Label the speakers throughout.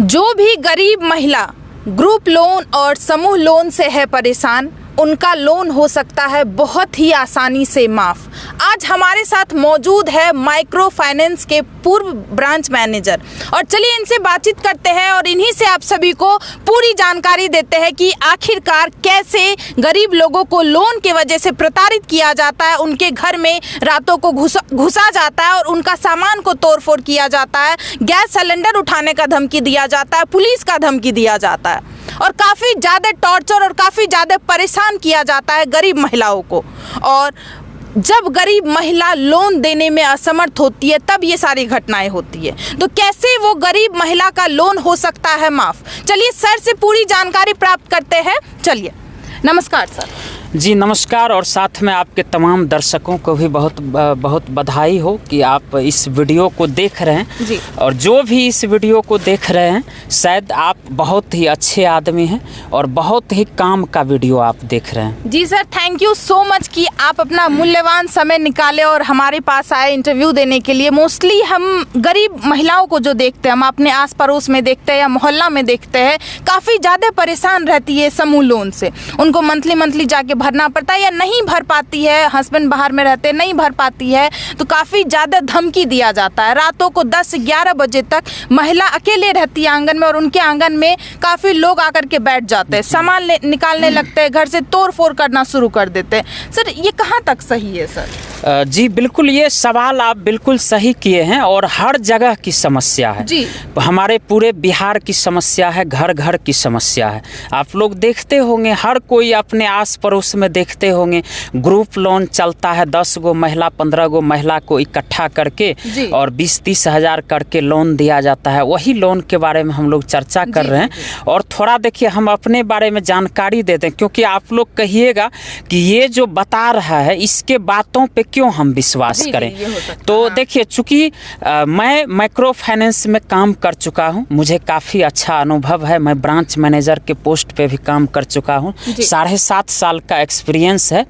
Speaker 1: जो भी गरीब महिला ग्रुप लोन और समूह लोन से है परेशान, उनका लोन हो सकता है बहुत ही आसानी से माफ़। आज हमारे साथ मौजूद है माइक्रो फाइनेंस के पूर्व ब्रांच मैनेजर, और चलिए इनसे बातचीत करते हैं और इन्हीं से आप सभी को पूरी जानकारी देते हैं कि आखिरकार कैसे गरीब लोगों को लोन की वजह से प्रताड़ित किया जाता है, उनके घर में रातों को घुसा जाता है और उनका सामान को तोड़फोड़ किया जाता है, गैस सिलेंडर उठाने का धमकी दिया जाता है, पुलिस का धमकी दिया जाता है और काफ़ी ज़्यादा टॉर्चर और काफ़ी ज़्यादा परेशान किया जाता है गरीब महिलाओं को। और जब गरीब महिला लोन देने में असमर्थ होती है तब ये सारी घटनाएं होती है। तो कैसे वो गरीब महिला का लोन हो सकता है माफ़, चलिए सर से पूरी जानकारी प्राप्त करते हैं। चलिए, नमस्कार सर।
Speaker 2: जी नमस्कार, और साथ में आपके तमाम दर्शकों को भी बहुत बहुत बधाई हो कि आप इस वीडियो को देख रहे हैं
Speaker 1: जी।
Speaker 2: और जो भी इस वीडियो को देख रहे हैं शायद आप बहुत ही अच्छे आदमी हैं और बहुत ही काम का वीडियो आप देख रहे हैं।
Speaker 1: जी sir, thank you so much कि आप अपना मूल्यवान समय निकाले और हमारे पास आए इंटरव्यू देने के लिए। मोस्टली हम गरीब महिलाओं को जो देखते हैं, हम अपने आस पड़ोस में देखते हैं या मोहल्ला में देखते हैं, काफ़ी ज़्यादा परेशान रहती है समूह लोन से। उनको मंथली जाके भरना पड़ता है या नहीं भर पाती है, हस्बैंड बाहर में रहते नहीं भर पाती है तो काफ़ी ज़्यादा धमकी दिया जाता है। रातों को 10-11 बजे तक महिला अकेले रहती है आंगन में और उनके आंगन में काफ़ी लोग आकर के बैठ जाते हैं, सामान निकालने लगते हैं, घर से तोड़ फोड़ करना शुरू कर देते हैं। सर, ये कहाँ तक सही है सर?
Speaker 2: जी बिल्कुल, ये सवाल आप बिल्कुल सही किए हैं और हर जगह की समस्या है
Speaker 1: जी।
Speaker 2: हमारे पूरे बिहार की समस्या है, घर घर की समस्या है। आप लोग देखते होंगे, हर कोई अपने आस पड़ोस में देखते होंगे ग्रुप लोन चलता है, 10 गो महिला 15 गो महिला को इकट्ठा करके और 20-30 हज़ार करके लोन दिया जाता है। वही लोन के बारे में हम लोग चर्चा कर रहे हैं और थोड़ा देखिए हम अपने बारे में जानकारी देते हैं, क्योंकि आप लोग कहिएगा कि ये जो बता रहा है इसके बातों पे क्यों हम विश्वास करें। तो देखिए, चूंकि मैं माइक्रो फाइनेंस में काम कर चुका हूं, मुझे काफ़ी अच्छा अनुभव है। मैं ब्रांच मैनेजर के पोस्ट पे भी काम कर चुका हूं, 7.5 साल का एक्सपीरियंस है।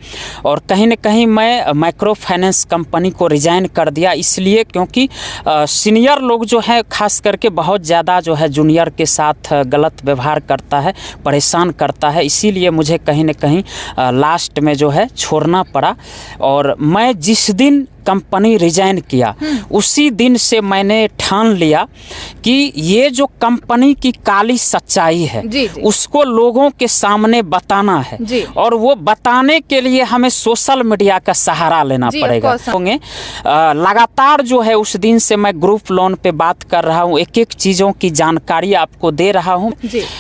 Speaker 2: और कहीं न कहीं मैं माइक्रो फाइनेंस कंपनी को रिजाइन कर दिया, इसलिए क्योंकि सीनियर लोग जो है खास करके बहुत ज़्यादा जो है जूनियर के साथ गलत व्यवहार करता है, परेशान करता है, इसीलिए मुझे कहीं न कहीं लास्ट में जो है छोड़ना पड़ा। और मैं जिस दिन कंपनी रिजाइन किया उसी दिन से मैंने ठान लिया कि ये जो कंपनी की काली सच्चाई है उसको लोगों के सामने बताना है और वो बताने के लिए हमें सोशल मीडिया का सहारा लेना पड़ेगा। लगातार जो है उस दिन से मैं ग्रुप लोन पे बात कर रहा हूँ, एक एक चीज़ों की जानकारी आपको दे रहा हूँ।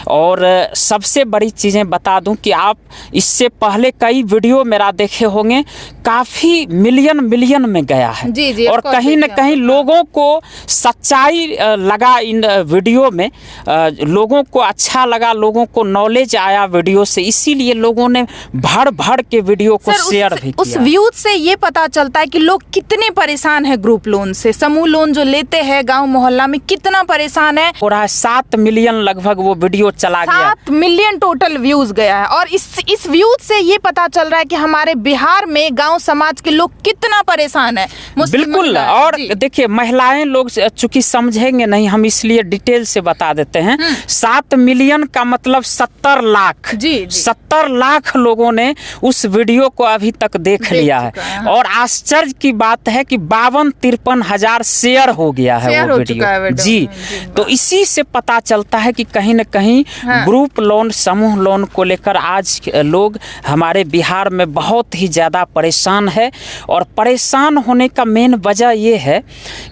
Speaker 2: और सबसे बड़ी चीज़ें बता दूँ कि आप इससे पहले कई वीडियो मेरा देखे होंगे, काफ़ी मिलियन में गया है। जी, और कहीं न कहीं लोगों को सच्चाई लगा इन वीडियो में, लोगों को अच्छा लगा, लोगों को नॉलेज आया वीडियो से, इसीलिए लोगों ने भर के वीडियो को शेयर भी किया।
Speaker 1: उस व्यूज से ये पता चलता है कि लोग कितने परेशान हैं ग्रुप लोन से, समूह लोन जो लेते हैं गांव मोहल्ला में, कितना परेशान है।
Speaker 2: हो रहा है 7 मिलियन लगभग वो वीडियो चला गया,
Speaker 1: 7 मिलियन टोटल व्यूज गया है। और इस व्यूज से ये पता चल रहा है कि हमारे बिहार में गाँव समाज के लोग कितना परेशान है।
Speaker 2: बिल्कुल। और देखिए, महिलाएं लोग चूंकि समझेंगे नहीं, हम इसलिए डिटेल से बता देते हैं। 7 मिलियन का मतलब 70 लाख। 70 लाख लोगों ने उस वीडियो को अभी तक देख लिया है। और आश्चर्य की बात है कि 52-53 हजार शेयर हो गया है वो वीडियो। जी, तो इसी से पता चलता है कि कहीं न कहीं ग्रुप लोन, समूह लोन को लेकर आज लोग हमारे बिहार में बहुत ही ज़्यादा परेशान है। और परेशान होने का मेन वजह ये है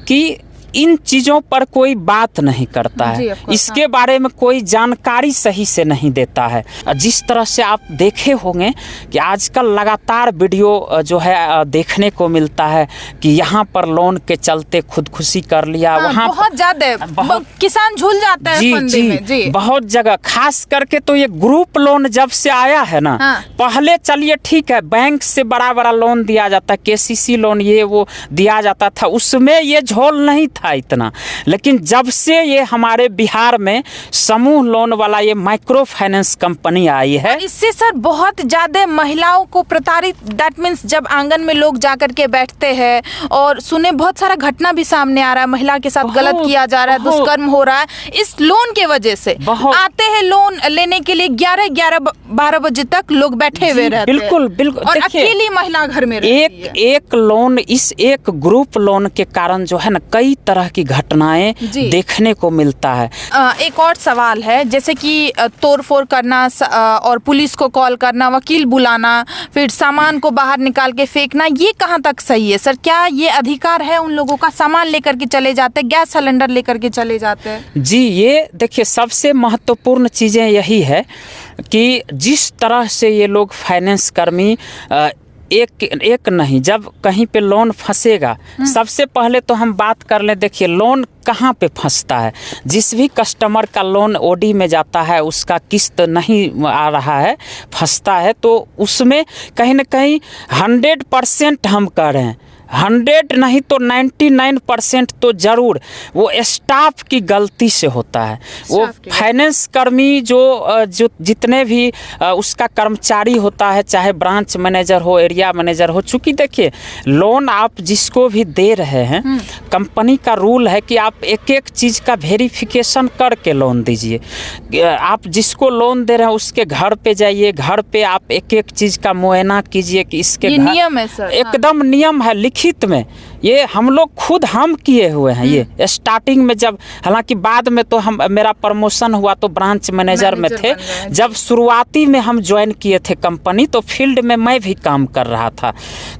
Speaker 2: कि इन चीज़ों पर कोई बात नहीं करता है, इसके बारे में कोई जानकारी सही से नहीं देता है। जिस तरह से आप देखे होंगे कि आजकल लगातार वीडियो जो है देखने को मिलता है कि यहाँ पर लोन के चलते खुदकुशी कर लिया, वहाँ
Speaker 1: बहुत ज़्यादा किसान झूल जाता है फंदे में। जी,
Speaker 2: बहुत जगह, खास करके तो ये ग्रुप लोन जब से आया है ना, पहले चलिए ठीक है बैंक से बड़ा लोन दिया जाता, KCC लोन ये वो दिया जाता था, उसमें ये झोल नहीं था। था इतना, लेकिन जब से ये हमारे बिहार में समूह लोन वाला ये माइक्रो फाइनेंस कंपनी आई है,
Speaker 1: इससे सर बहुत ज्यादा महिलाओं को प्रताड़ित, दैट मीन्स जब आंगन में लोग जाकर के बैठते हैं और सुने बहुत सारा घटना भी सामने आ रहा है, महिला के साथ गलत किया जा रहा है, दुष्कर्म हो रहा है इस लोन के वजह से। आते हैं लोन लेने के लिए 11-12 बजे तक लोग बैठे हुए रहते हैं।
Speaker 2: बिल्कुल बिल्कुल।
Speaker 1: और अकेली महिला घर में रहती है।
Speaker 2: एक लोन, इस एक ग्रुप लोन के कारण जो है ना कई तरह की घटनाएं देखने को मिलता है।
Speaker 1: एक और सवाल है, जैसे कि तोड़फोड़ करना और पुलिस को कॉल करना, वकील बुलाना, फिर सामान को बाहर निकाल के फेंकना, ये कहाँ तक सही है सर? क्या ये अधिकार है उन लोगों का? सामान लेकर के चले जाते, गैस सिलेंडर लेकर के चले जाते हैं।
Speaker 2: जी, ये देखिए सबसे महत्वपूर्ण चीज़ें यही है कि जिस तरह से ये लोग फाइनेंस कर्मी एक नहीं, जब कहीं पे लोन फंसेगा, सबसे पहले तो हम बात कर लें। देखिए लोन कहाँ पे फंसता है, जिस भी कस्टमर का लोन ओडी में जाता है, उसका किस्त नहीं आ रहा है, फंसता है, तो उसमें कहीं ना कहीं 100% हम कह रहे हैं, 100 नहीं तो 99% तो ज़रूर वो स्टाफ की गलती से होता है। वो फाइनेंस कर्मी जो जितने भी उसका कर्मचारी होता है, चाहे ब्रांच मैनेजर हो, एरिया मैनेजर हो, चूँकि देखिए लोन आप जिसको भी दे रहे हैं, कंपनी का रूल है कि आप एक एक चीज़ का वेरिफिकेशन करके लोन दीजिए। आप जिसको लोन दे रहे हैं उसके घर पे जाइए, घर पे आप एक एक चीज़ का मुआयना कीजिए कि इसके
Speaker 1: ये नियम है सर।
Speaker 2: एकदम नियम है लिखित में। ये हम लोग खुद हम किए हुए हैं। ये स्टार्टिंग में जब, हालांकि बाद में तो मेरा प्रमोशन हुआ तो ब्रांच मैनेजर में थे, जब शुरुआती में हम ज्वाइन किए थे कंपनी तो फील्ड में मैं भी काम कर रहा था,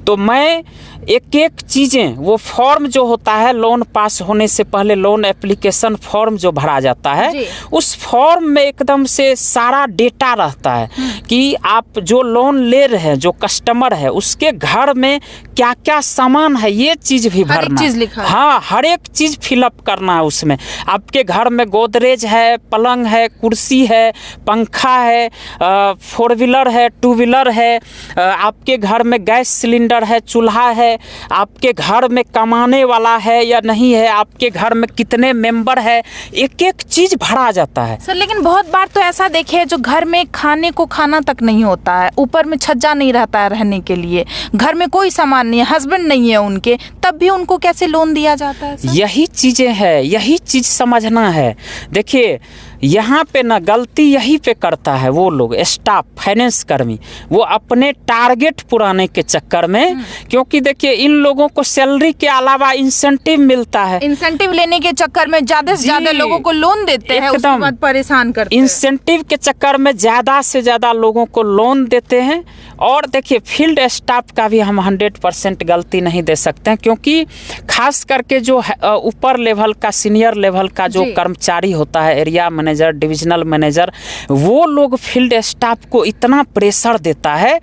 Speaker 2: तो मैं एक एक चीज़ें, वो फॉर्म जो होता है लोन पास होने से पहले, लोन एप्लीकेशन फॉर्म जो भरा जाता है, उस फॉर्म में एकदम से सारा डेटा रहता है कि आप जो लोन ले रहे हैं, जो कस्टमर है, उसके घर में क्या क्या सामान है, ये चीज़ भी भरना है। हाँ, हर एक चीज़ फिलअप करना है उसमें। आपके घर में गोदरेज है, पलंग है, कुर्सी है, पंखा है, 4 व्हीलर है, 2 व्हीलर है, आपके घर में गैस सिलेंडर है, चूल्हा है, आपके घर में कमाने वाला है या नहीं है, आपके घर में कितने मेंबर है, एक एक चीज भरा जाता है
Speaker 1: सर। लेकिन बहुत बार तो ऐसा देखे जो घर में खाने को खाना तक नहीं होता है, ऊपर में छज्जा नहीं रहता है रहने के लिए, घर में कोई सामान नहीं है, हस्बैंड नहीं है उनके, तब भी उनको कैसे लोन दिया जाता है सर?
Speaker 2: यही चीजें है, यही चीज समझना है। देखिए यहाँ पे ना गलती यही पे करता है वो लोग, स्टाफ, फाइनेंस कर्मी, वो अपने टारगेट पुराने के चक्कर में, क्योंकि देखिए इन लोगों को सैलरी के अलावा इंसेंटिव मिलता है,
Speaker 1: इंसेंटिव लेने के चक्कर में ज्यादा से ज्यादा लोगों को लोन देते हैं, उसके बाद परेशान करते हैं।
Speaker 2: इंसेंटिव के चक्कर में ज्यादा से ज्यादा लोगों को लोन देते हैं। और देखिए फील्ड स्टाफ का भी हम 100% गलती नहीं दे सकते हैं, क्योंकि खास करके जो ऊपर लेवल का, सीनियर लेवल का जो कर्मचारी होता है, एरिया मैनेजर, डिविजनल मैनेजर, वो लोग फील्ड स्टाफ को इतना प्रेशर देता है,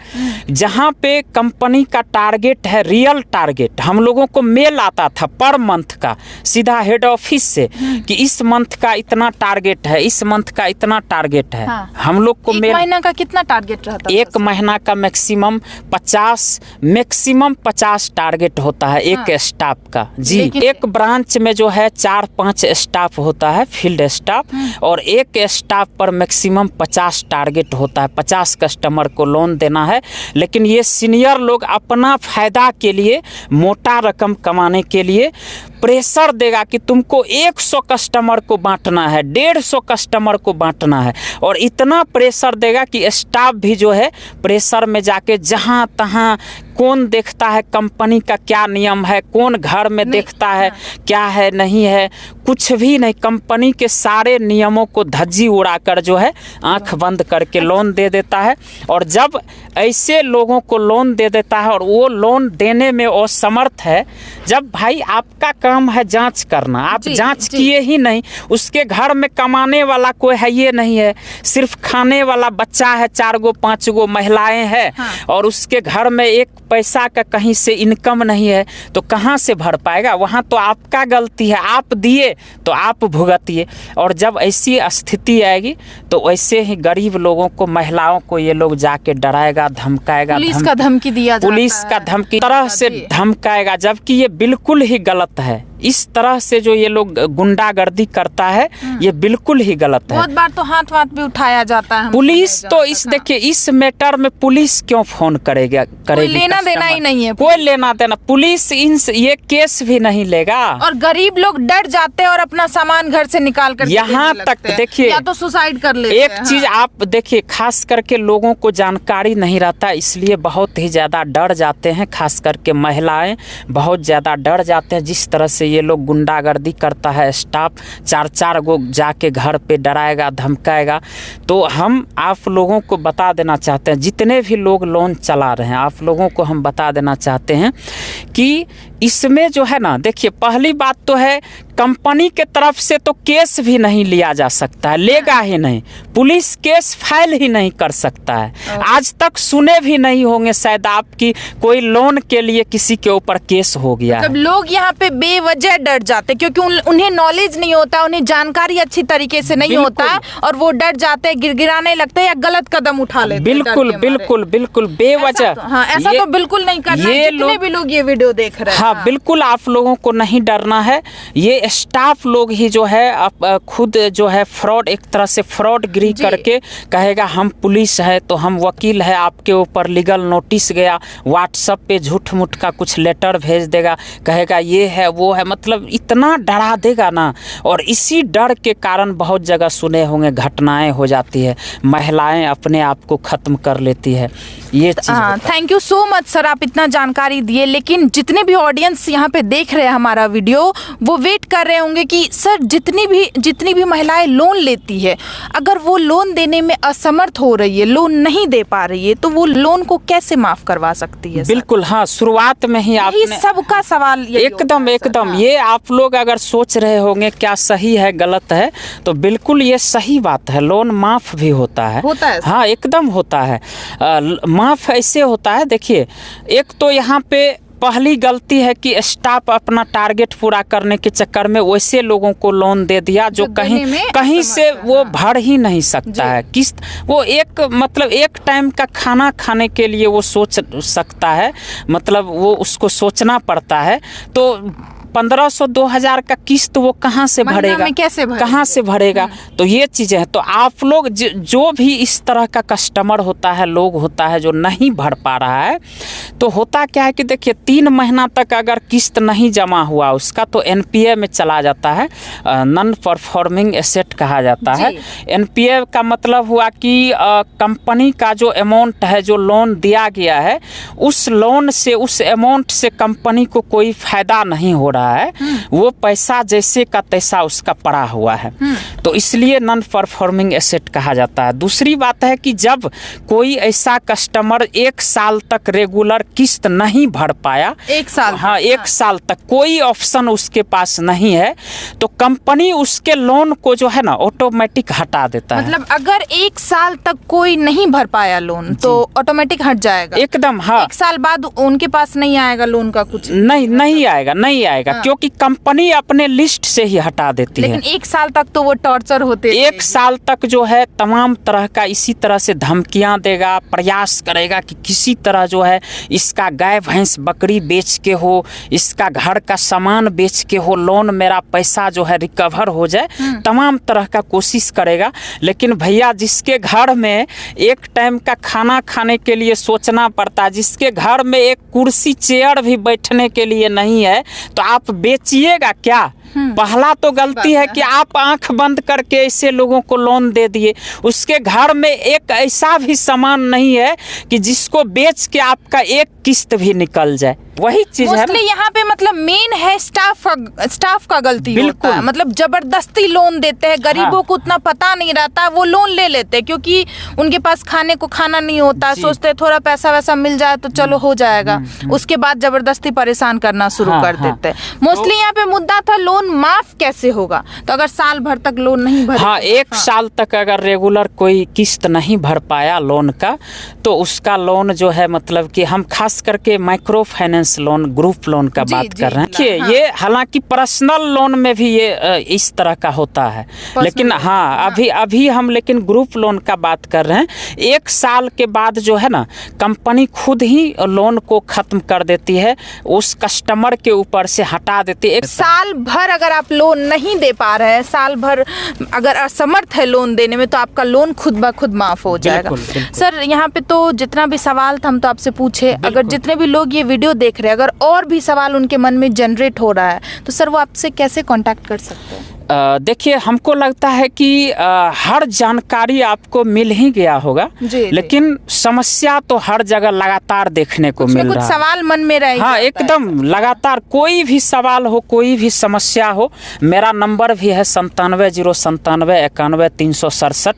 Speaker 2: जहाँ पे कंपनी का टारगेट है, रियल टारगेट, हम लोगों को मेल आता था पर मंथ का सीधा हेड ऑफिस से कि इस मंथ का इतना टारगेट है, इस मंथ का इतना टारगेट है।
Speaker 1: हाँ।
Speaker 2: हम लोग को
Speaker 1: एक महीना का कितना टारगेट रहता है?
Speaker 2: एक महीना का मैक्सिमम 50 टारगेट होता है एक स्टाफ का। जी, एक ब्रांच में जो है 4-5 स्टाफ होता है, फील्ड स्टाफ, और एक स्टाफ पर मैक्सिमम 50 टारगेट होता है, 50 कस्टमर को लोन देना है। लेकिन ये सीनियर लोग अपना फायदा के लिए, मोटा रकम कमाने के लिए प्रेशर देगा कि तुमको 100 कस्टमर को बांटना है, 150 कस्टमर को बांटना है, और इतना प्रेशर देगा कि स्टाफ भी जो है प्रेशर में जाके जहाँ तहाँ, कौन देखता है कंपनी का क्या नियम है, कौन घर में देखता है क्या है नहीं है, कुछ भी नहीं, कंपनी के सारे नियमों को धज्जी उड़ाकर जो है आंख बंद करके लोन दे देता है। और जब ऐसे लोगों को लोन दे देता है और वो लोन देने में असमर्थ है, जब भाई आपका काम है जांच करना, आप जांच किए ही नहीं, उसके घर में कमाने वाला कोई है ये नहीं है, सिर्फ खाने वाला बच्चा है, 4-5 महिलाएं हैं, और उसके घर में एक पैसा का कहीं से इनकम नहीं है, तो कहाँ से भर पाएगा? वहाँ तो आपका गलती है, आप दिए तो आप भुगतिए। और जब ऐसी स्थिति आएगी तो वैसे ही गरीब लोगों को, महिलाओं को ये लोग जाके डराएगा, धमकाएगा,
Speaker 1: पुलिस का धमकी दिया जाता है,
Speaker 2: पुलिस का धमकी तरह से धमकाएगा, जबकि ये बिल्कुल ही गलत है। इस तरह से जो ये लोग गुंडागर्दी करता है ये बिल्कुल ही गलत है।
Speaker 1: बहुत बार तो हाथ भी उठाया जाता है।
Speaker 2: पुलिस तो इस देखिए इस मैटर में पुलिस क्यों फोन करेगी?
Speaker 1: लेना देना ही नहीं है,
Speaker 2: कोई लेना देना। पुलिस ये केस भी नहीं लेगा
Speaker 1: और गरीब लोग डर जाते हैं और अपना सामान घर से निकाल कर
Speaker 2: यहाँ तक देखिए,
Speaker 1: या तो सुसाइड कर लेते हैं।
Speaker 2: एक चीज आप देखिए, खास करके लोगों को जानकारी नहीं रहता, इसलिए बहुत ही ज्यादा डर जाते हैं। खास करके महिलाएं बहुत ज्यादा डर जाते हैं जिस तरह से ये लोग गुंडागर्दी करता है। स्टाफ 4-4 गो जाके घर पे डराएगा धमकाएगा। तो हम आप लोगों को बता देना चाहते हैं, जितने भी लोग लोन चला रहे हैं, आप लोगों को हम बता देना चाहते हैं कि इसमें जो है ना, देखिए पहली बात तो है कंपनी के तरफ से तो केस भी नहीं लिया जा सकता है, लेगा ही नहीं। पुलिस केस फाइल ही नहीं कर सकता है। आज तक सुने भी नहीं होंगे शायद आपकी कोई लोन के लिए किसी के ऊपर केस हो गया है।
Speaker 1: लोग यहाँ पे बेवजह डर जाते क्योंकि उन्हें नॉलेज नहीं होता, उन्हें जानकारी अच्छी तरीके से नहीं होता और वो डर जाते हैं, गिड़गिड़ाने लगते हैं या गलत कदम उठा लेते हैं।
Speaker 2: बिल्कुल बिल्कुल बिल्कुल बेवजह।
Speaker 1: ऐसा तो बिल्कुल नहीं करना। जितने भी लोग ये वीडियो देख रहे हैं,
Speaker 2: हाँ बिल्कुल आप लोगों को नहीं डरना है। ये स्टाफ लोग ही जो है खुद जो है फ्रॉड, एक तरह से फ्रॉड गिरी करके कहेगा हम पुलिस है तो हम वकील है, आपके ऊपर लीगल नोटिस गया, व्हाट्सएप पे झूठ मूठ का कुछ लेटर भेज देगा, कहेगा ये है वो है, मतलब इतना डरा देगा ना। और इसी डर के कारण बहुत जगह सुने होंगे घटनाएं हो जाती है, महिलाएं अपने आप को खत्म कर लेती है। ये
Speaker 1: thank you so much sir, आप इतना जानकारी दिए। लेकिन जितने भी ऑडियंस यहाँ पे देख रहे हैं हमारा वीडियो, वो वेट कर रहे होंगे कि सर जितनी भी महिलाएं लोन लेती है, अगर वो लोन देने में असमर्थ हो रही है, लोन नहीं दे पा रही है, तो वो लोन को कैसे माफ करवा सकती है?
Speaker 2: बिल्कुल हाँ, शुरुआत में ही आपने
Speaker 1: सबका सवाल
Speaker 2: एकदम ये आप लोग अगर सोच रहे होंगे क्या सही है गलत है, तो बिल्कुल ये सही बात है। लोन माफ भी होता है हाँ एकदम होता है। माफ ऐसे होता है, देखिए एक तो यहाँ पे पहली गलती है कि स्टाफ अपना टारगेट पूरा करने के चक्कर में वैसे लोगों को लोन दे दिया जो कहीं से वो भर ही नहीं सकता है किस्त। वो मतलब एक टाइम का खाना खाने के लिए वो सोच सकता है, मतलब वो उसको सोचना पड़ता है। तो 1500-2000 का किस्त वो कहाँ से भरेगा, कहाँ से भरेगा? तो ये चीज़ें हैं। तो आप लोग जो भी इस तरह का कस्टमर होता है, लोग होता है जो नहीं भर पा रहा है, तो होता क्या है कि देखिए 3 महीना तक अगर किस्त नहीं जमा हुआ उसका, तो एनपीए में चला जाता है, नॉन परफॉर्मिंग एसेट कहा जाता है। एनपीए का मतलब हुआ कि कंपनी का जो अमाउंट है, जो लोन दिया गया है, उस लोन से, उस अमाउंट से कंपनी को कोई फायदा नहीं हो रहा है, वो पैसा जैसे का तैसा उसका पड़ा हुआ है, तो इसलिए नॉन परफॉर्मिंग एसेट कहा जाता है। दूसरी बात है कि जब कोई ऐसा कस्टमर 1 साल तक रेगुलर किस्त नहीं भर पाया,
Speaker 1: 1 साल,
Speaker 2: हाँ 1 साल तक कोई ऑप्शन उसके पास नहीं है, तो कंपनी उसके लोन को जो है ना ऑटोमेटिक हटा देता है।
Speaker 1: मतलब अगर 1 साल तक कोई नहीं भर पाया लोन तो ऑटोमेटिक हट जाएगा
Speaker 2: एकदम। हाँ
Speaker 1: 1 साल बाद उनके पास नहीं आएगा लोन का कुछ,
Speaker 2: नहीं आएगा क्योंकि कंपनी अपने लिस्ट से ही हटा देती है।
Speaker 1: लेकिन 1 साल तक तो वो टॉर्चर होते,
Speaker 2: 1 साल तक जो है तमाम तरह का इसी तरह से धमकियां देगा, प्रयास करेगा कि किसी तरह जो है इसका गाय भैंस बकरी बेच के हो, इसका घर का सामान बेच के हो, लोन मेरा पैसा जो है रिकवर हो जाए, तमाम तरह का कोशिश करेगा। लेकिन भैया जिसके घर में एक टाइम का खाना खाने के लिए सोचना पड़ता है, जिसके घर में एक कुर्सी चेयर भी बैठने के लिए नहीं है, तो आप बेचिएगा क्या? पहला तो गलती है कि आप आंख बंद करके ऐसे लोगों को लोन दे दिए। उसके घर में एक ऐसा भी सामान नहीं है कि जिसको बेच के आपका एक किस्त भी निकल जाए। वही चीज है ना,
Speaker 1: यहाँ पे मतलब मेन है स्टाफ का गलती होता है। मतलब जबरदस्ती लोन देते हैं, गरीबों को उतना पता नहीं रहता, वो लोन ले लेते हैं क्योंकि उनके पास खाने को खाना नहीं होता, सोचते हैं थोड़ा पैसा वैसा मिल जाए तो चलो हो जाएगा, उसके बाद जबरदस्ती परेशान करना शुरू कर देते हैं। मोस्टली यहाँ पे मुद्दा था लोन माफ कैसे होगा, तो अगर साल भर तक लोन नहीं भर,
Speaker 2: हाँ 1 साल तक अगर रेगुलर कोई किस्त नहीं भर पाया लोन का, तो उसका लोन जो है मतलब कि हम खास करके micro finance finance loan, group loan का
Speaker 1: जी,
Speaker 2: बात
Speaker 1: जी,
Speaker 2: कर रहे हैं। देखिए
Speaker 1: हाँ।
Speaker 2: ये हालांकि पर्सनल लोन में भी ये इस तरह का होता है, लेकिन
Speaker 1: लोन,
Speaker 2: हाँ अभी हम लेकिन ग्रुप लोन का बात कर रहे हैं। 1 साल के बाद जो है ना कंपनी खुद ही लोन को खत्म कर देती है, उस कस्टमर के ऊपर से हटा देती है।
Speaker 1: साल भर अगर आप लोन नहीं दे पा रहे हैं, साल भर अगर असमर्थ है लोन देने में, तो आपका लोन खुद ब खुद माफ हो जाएगा।
Speaker 2: बिल्कुल।
Speaker 1: सर यहाँ पे तो जितना भी सवाल था हम तो आपसे पूछे, अगर जितने भी लोग ये वीडियो देख रहे हैं अगर और भी सवाल उनके मन में जनरेट हो रहा है तो सर वो आपसे कैसे कांटेक्ट कर सकते हैं?
Speaker 2: देखिए हमको लगता है कि हर जानकारी आपको मिल ही गया होगा, लेकिन समस्या तो हर जगह लगातार देखने को मिल रहा है।
Speaker 1: कुछ सवाल मन में रहे।
Speaker 2: हाँ एकदम लगातार कोई भी सवाल हो, कोई भी समस्या हो, मेरा नंबर भी है 970971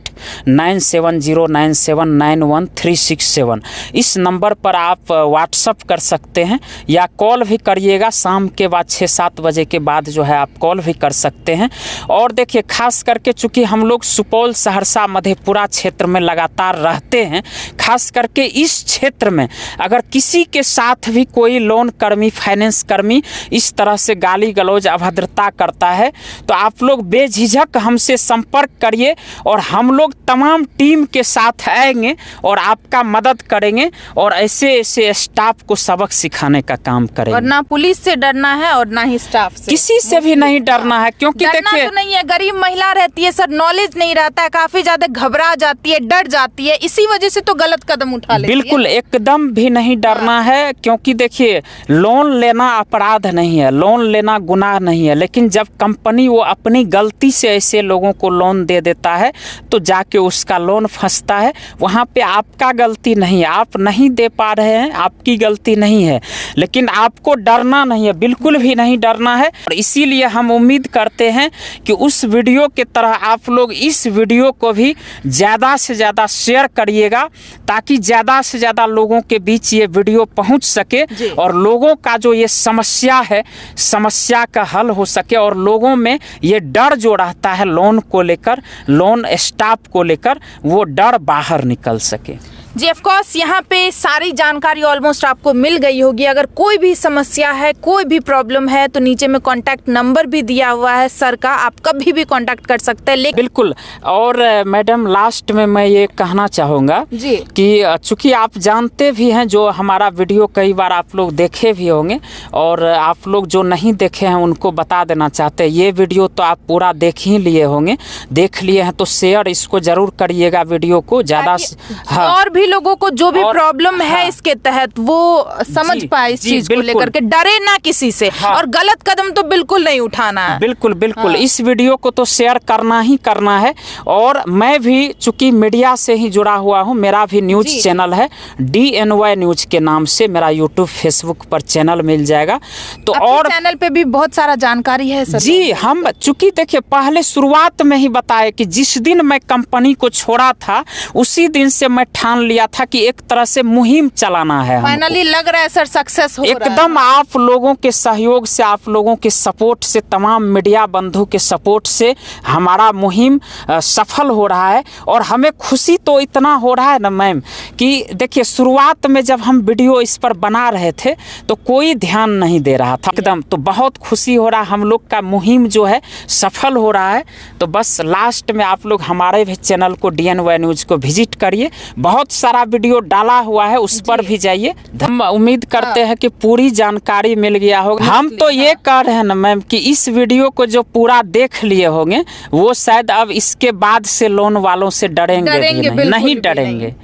Speaker 2: 970979191367। इस नंबर पर आप व्हाट्सअप कर सकते हैं या कॉल भी करिएगा। शाम के बाद 6-7 बजे के बाद जो है आप कॉल भी कर सकते हैं। और देखिए खास करके चूंकि हम लोग सुपौल, सहरसा, मधेपुरा क्षेत्र में लगातार रहते हैं, खास करके इस क्षेत्र में अगर किसी के साथ भी कोई लोन कर्मी, फाइनेंस कर्मी इस तरह से गाली गलौज, अभद्रता करता है तो आप लोग बेझिझक हमसे संपर्क करिए और हम लोग तमाम टीम के साथ आएंगे और आपका मदद करेंगे और ऐसे स्टाफ को सबक सिखाने का काम करेंगे।
Speaker 1: और ना पुलिस से डरना है और ना ही स्टाफ से,
Speaker 2: किसी से भी नहीं डरना है, क्योंकि देखिए
Speaker 1: तो नहीं है, गरीब महिला रहती है सर, नॉलेज नहीं रहता है, काफी ज्यादा घबरा जाती है, डर जाती है, इसी वजह से तो गलत कदम उठा लेती है।
Speaker 2: बिल्कुल एकदम भी नहीं डरना है, क्योंकि देखिए लोन लेना अपराध नहीं है, लोन लेना गुनाह नहीं है, लेकिन जब कंपनी वो अपनी गलती से ऐसे लोगों को लोन दे देता है तो जाके उसका लोन फंसता है। वहाँ पे आपका गलती नहीं है, आप नहीं दे पा रहे हैं, आपकी गलती नहीं है, लेकिन आपको डरना नहीं है, बिल्कुल भी नहीं डरना है। और इसीलिए हम उम्मीद करते हैं कि उस वीडियो के तरह आप लोग इस वीडियो को भी ज़्यादा से ज़्यादा शेयर करिएगा, ताकि ज़्यादा से ज़्यादा लोगों के बीच ये वीडियो पहुंच सके और लोगों का जो ये समस्या है, समस्या का हल हो सके और लोगों में ये डर जो रहता है लोन को लेकर, लोन स्टाफ को लेकर, वो डर बाहर निकल सके।
Speaker 1: जी ऑफ कोर्स यहाँ पे सारी जानकारी ऑलमोस्ट आपको मिल गई होगी। अगर कोई भी समस्या है, कोई भी प्रॉब्लम है तो नीचे में कांटेक्ट नंबर भी दिया हुआ है सर का, आप कभी भी कांटेक्ट कर सकते हैं।
Speaker 2: बिल्कुल। और मैडम लास्ट में मैं ये कहना चाहूँगा कि चूँकि आप जानते भी हैं, जो हमारा वीडियो कई बार आप लोग देखे भी होंगे और आप लोग जो नहीं देखे हैं उनको बता देना चाहते हैं, ये वीडियो तो आप पूरा देख ही लिए होंगे, देख लिए हैं तो शेयर इसको ज़रूर करिएगा वीडियो को ज़्यादा। हाँ,
Speaker 1: और भी लोगों को जो भी प्रॉब्लम है इसके तहत वो समझ पाए इस चीज को लेकर के, डरे ना किसी से। और गलत कदम तो बिल्कुल नहीं उठाना है।
Speaker 2: बिल्कुल इस वीडियो को तो शेयर करना ही करना है। और मैं भी चूंकि मीडिया से ही जुड़ा हुआ हूँ, मेरा भी न्यूज चैनल है DNY न्यूज के नाम से, मेरा यूट्यूब, फेसबुक पर चैनल मिल जाएगा। तो और
Speaker 1: चैनल पे भी बहुत सारा जानकारी है सर।
Speaker 2: जी, हम चूंकि देखिए पहले शुरुआत में ही बताया कि जिस दिन मैं कंपनी को छोड़ा था उसी दिन से मैं ठान लिया था कि एक तरह से मुहिम चलाना है।
Speaker 1: फाइनली लग रहा है सर सक्सेस हो रहा है
Speaker 2: एकदम। आप लोगों के सहयोग से, आप लोगों के सपोर्ट से, तमाम मीडिया बंधु के सपोर्ट से हमारा मुहिम सफल हो रहा है। और हमें खुशी तो इतना हो रहा है ना मैम कि देखिए शुरुआत में जब हम वीडियो इस पर बना रहे थे तो कोई ध्यान नहीं दे रहा था एकदम, तो बहुत खुशी हो रहा है, हम लोग का मुहिम जो है सफल हो रहा है। तो बस लास्ट में आप लोग हमारे भी चैनल को DNY न्यूज को विजिट करिए, बहुत सारा वीडियो डाला हुआ है, उस पर भी जाइए। हम उम्मीद करते हैं कि पूरी जानकारी मिल गया होगा। हम तो ये कह रहे हैं ना मैम कि इस वीडियो को जो पूरा देख लिए होंगे वो शायद अब इसके बाद से लोन वालों से डरेंगे नहीं डरेंगे।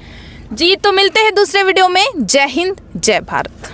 Speaker 1: जी तो मिलते हैं दूसरे वीडियो में। जय हिंद, जय भारत।